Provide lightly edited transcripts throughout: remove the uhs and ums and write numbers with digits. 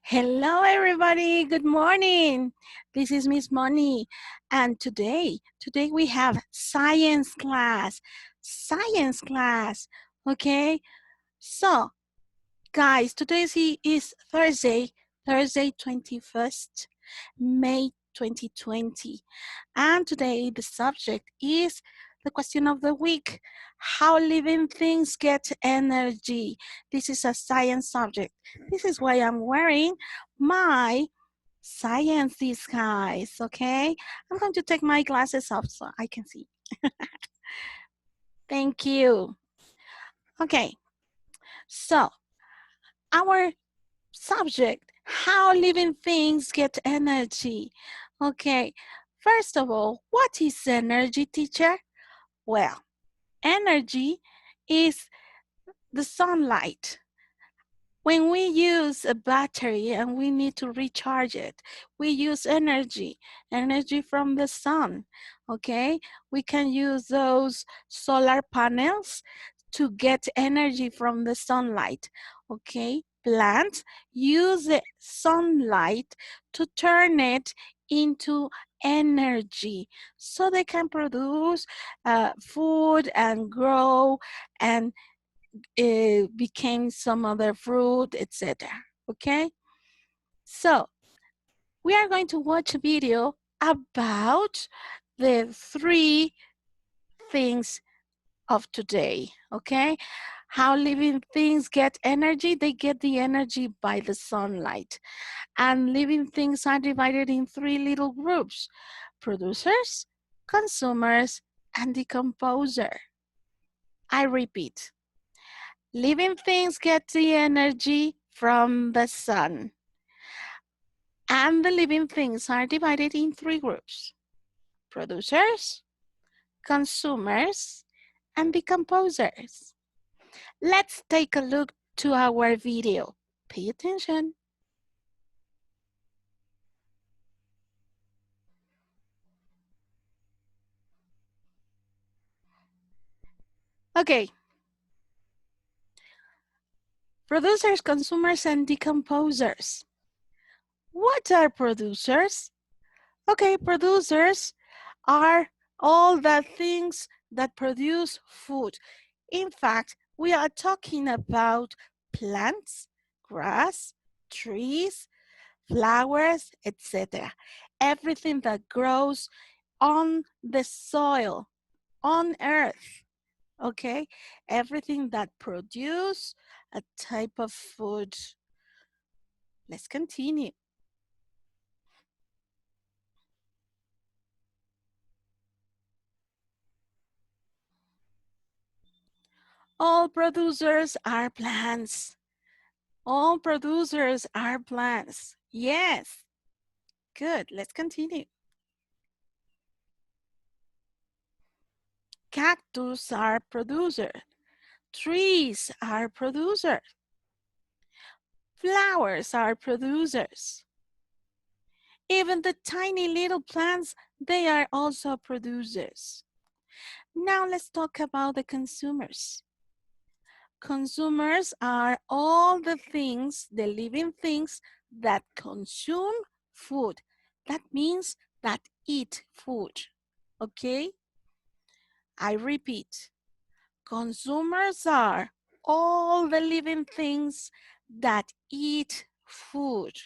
Hello, everybody. Good morning. This is Miss Moni, and today we have science class. Science class. Okay. So, guys, is Thursday 21st, May 2020. And today the subject is the question of the week. How living things get energy. This is a science subject. This is why I'm wearing my science disguise, okay? I'm going to take my glasses off so I can see. Thank you. Okay, so our subject, how living things get energy. Okay, first of all, what is energy, teacher? Well, energy is the sunlight. When we use a battery and we need to recharge it, we use energy from the sun, okay? We can use those solar panels to get energy from the sunlight, okay? Plants use the sunlight to turn it into energy so they can produce food and grow and became some other fruit, etc. Okay? So we are going to watch a video about the three things of today. Okay? How living things get energy. They get the energy by the sunlight. And living things are divided in three little groups: producers, consumers, and decomposer. I repeat, living things get the energy from the sun. And the living things are divided in three groups: producers, consumers, and decomposers. Let's take a look to our video. Pay attention. Okay. Producers, consumers, and decomposers. What are producers? Okay, producers are all the things that produce food. In fact, we are talking about plants, grass, trees, flowers, etc. Everything that grows on the soil, on earth, okay? Everything that produce a type of food. Let's continue. All producers are plants. All producers are plants. Yes. Good. Let's continue. Cactus are producers. Trees are producers. Flowers are producers. Even the tiny little plants, they are also producers. Now let's talk about the consumers. Consumers are all the things, the living things that consume food. That means that eat food, okay? I repeat, consumers are all the living things that eat food.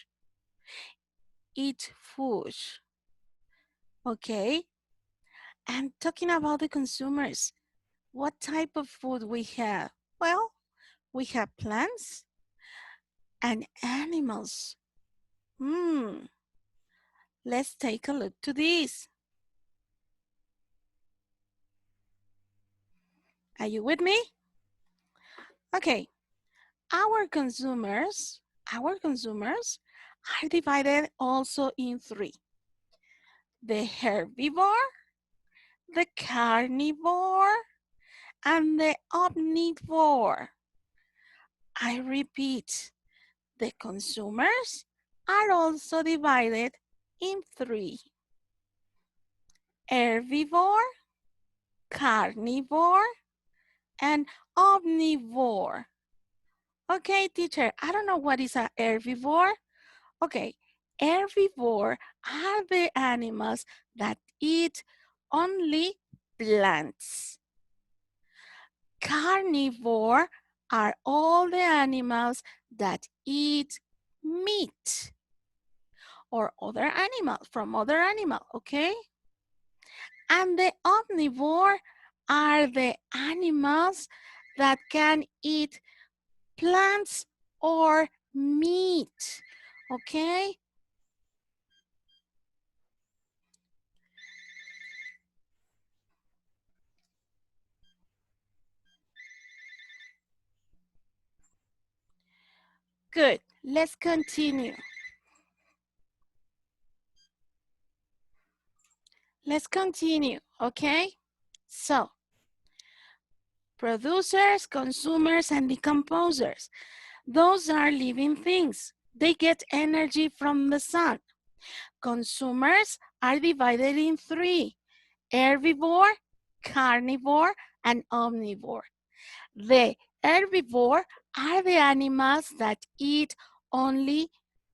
Eat food, okay? And talking about the consumers, what type of food we have? Well, we have plants and animals. Let's take a look to this. Are you with me? Okay, our consumers are divided also in three: the herbivore, the carnivore, and the omnivore. I repeat, the consumers are also divided in three: herbivore, carnivore, and omnivore. Okay, teacher, I don't know what is a herbivore. Okay, herbivore are the animals that eat only plants. Carnivore are all the animals that eat meat or other animals from other animal, okay? And the omnivore are the animals that can eat plants or meat, okay? Good. Let's continue. Let's continue, okay? So, producers, consumers, and decomposers. Those are living things. They get energy from the sun. Consumers are divided in three: herbivore, carnivore, and omnivore. The herbivore are the animals that eat only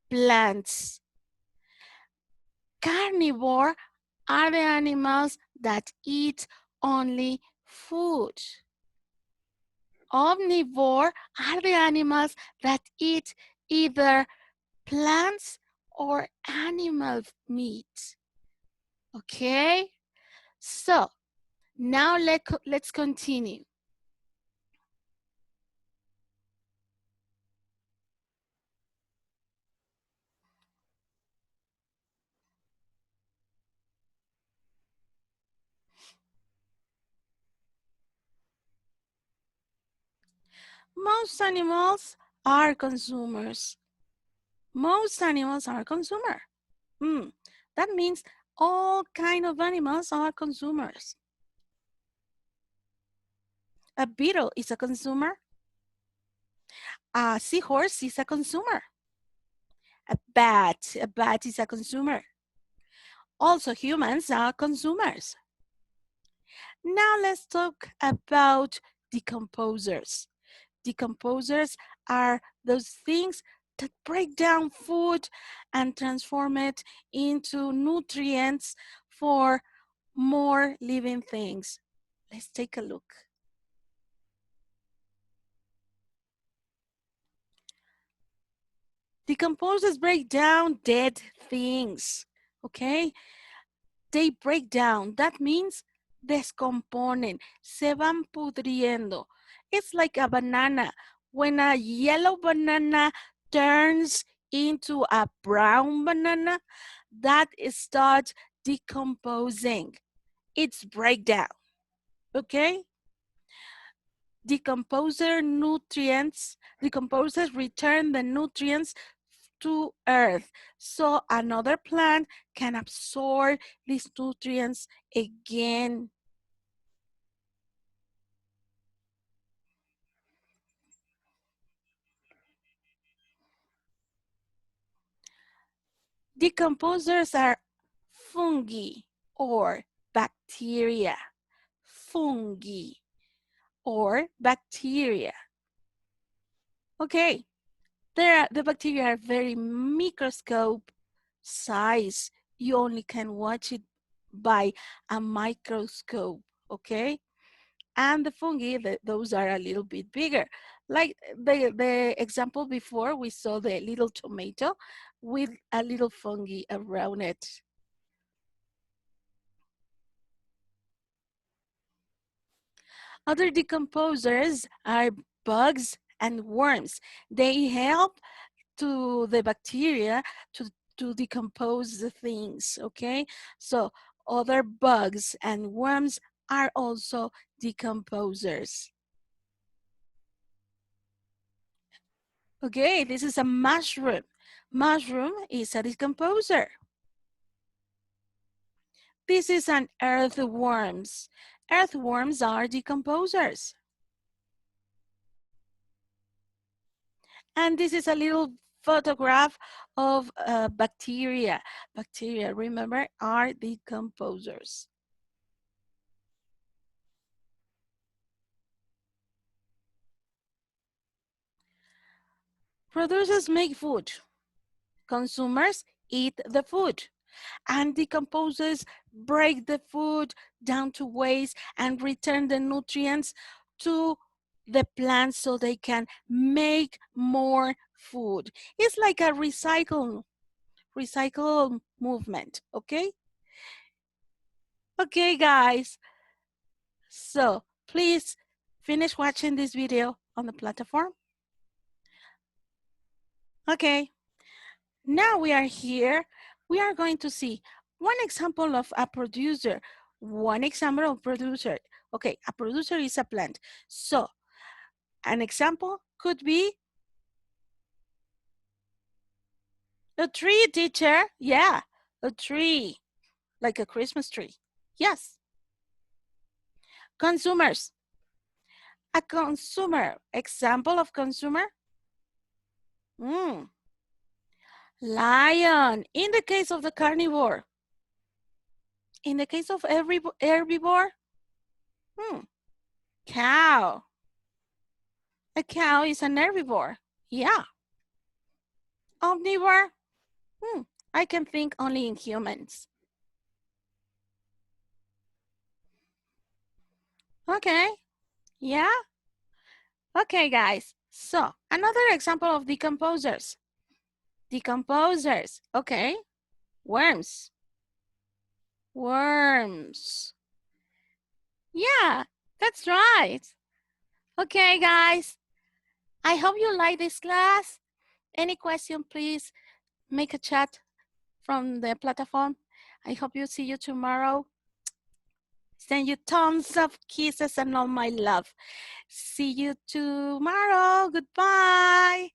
plants. Carnivore are the animals that eat only food. Omnivore are the animals that eat either plants or animal meat. Okay? So, now let's continue. Most animals are consumers. Most animals are consumer. That means all kind of animals are consumers. A beetle is a consumer. A seahorse is a consumer. A bat is a consumer. Also, humans are consumers. Now let's talk about decomposers. Decomposers are those things that break down food and transform it into nutrients for more living things. Let's take a look. Decomposers break down dead things, okay? They break down. That means descomponen, se van pudriendo. It's like a banana. When a yellow banana turns into a brown banana, that starts decomposing. It's breakdown, okay? Decomposers return the nutrients to earth so another plant can absorb these nutrients again. Decomposers are fungi or bacteria. Fungi or bacteria. Okay, the bacteria are very microscope size. You only can watch it by a microscope, okay? And the fungi, those are a little bit bigger. Like the example before, we saw the little tomato with a little fungi around it. Other decomposers are bugs and worms. They help to the bacteria to decompose the things, okay? So other bugs and worms are also decomposers. Okay, this is a mushroom. Mushroom is a decomposer. This is an earthworms. Earthworms are decomposers. And this is a little photograph of bacteria. Bacteria, remember, are decomposers. Producers make food. Consumers eat the food, and decomposers break the food down to waste and return the nutrients to the plants so they can make more food. It's like a recycle movement, okay? Okay, guys. So please finish watching this video on the platform. Okay, now we are here. We are going to see one example of a producer. One example of producer. Okay, a producer is a plant. So an example could be a tree, teacher. Yeah, a tree, like a Christmas tree. Yes. Consumers. A consumer. Example of consumer. Lion. In the case of the carnivore. In the case of herbivore. Cow. A cow is an herbivore. Yeah. Omnivore. I can think only in humans. Okay. Yeah. Okay, guys. So another example of decomposers. Decomposers. Okay. Worms. Worms. Yeah, that's right. Okay, guys. I hope you like this class. Any question, please make a chat from the platform. I hope you see you tomorrow. Send you tons of kisses and all my love. See you tomorrow. Goodbye.